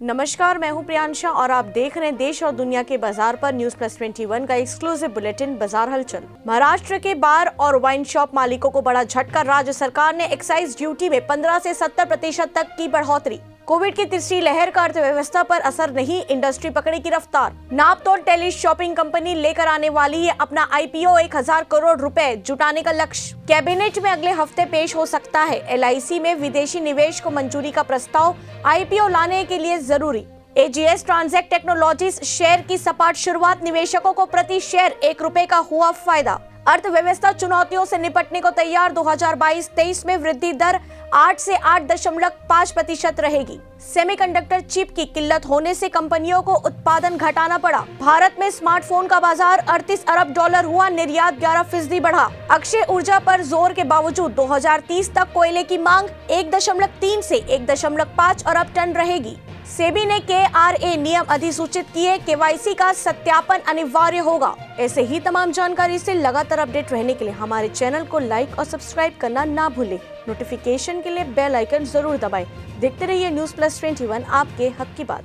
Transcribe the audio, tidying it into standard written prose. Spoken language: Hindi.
नमस्कार, मैं हूं प्रियांशा और आप देख रहे हैं देश और दुनिया के बाजार पर न्यूज प्लस 21 का एक्सक्लूसिव बुलेटिन बाजार हलचल। महाराष्ट्र के बार और वाइन शॉप मालिकों को बड़ा झटका। राज्य सरकार ने एक्साइज ड्यूटी में 15 से 70% तक की बढ़ोतरी। कोविड की तीसरी लहर का अर्थव्यवस्था पर असर नहीं, इंडस्ट्री पकड़े की रफ्तार। नापतोल टेली शॉपिंग कंपनी लेकर आने वाली है अपना आईपीओ। 1000 करोड़ रुपए जुटाने का लक्ष्य कैबिनेट में अगले हफ्ते पेश हो सकता है। एलआईसी में विदेशी निवेश को मंजूरी का प्रस्ताव, आईपीओ लाने के लिए जरूरी। एजीएस ट्रांजैक्ट टेक्नोलॉजीज शेयर की सपाट शुरुआत, निवेशकों को प्रति शेयर ₹1 का हुआ फायदा। अर्थव्यवस्था चुनौतियों से निपटने को तैयार। 2022-23 में वृद्धि दर 8 से 8.5% रहेगी। सेमीकंडक्टर चिप की किल्लत होने से कंपनियों को उत्पादन घटाना पड़ा। भारत में स्मार्टफोन का बाजार $38 अरब हुआ, निर्यात 11% बढ़ा। अक्षय ऊर्जा पर जोर के बावजूद 2030 तक कोयले की मांग 1.3 से 1.5 अरब टन रहेगी। सेबी ने KRA नियम अधिसूचित किए, केवाईसी का सत्यापन अनिवार्य होगा। ऐसे ही तमाम जानकारी से लगातार अपडेट रहने के लिए हमारे चैनल को लाइक और सब्सक्राइब करना ना भूलें। नोटिफिकेशन के लिए बेल आइकन जरूर दबाएं। देखते रहिए न्यूज प्लस 21, आपके हक की बात।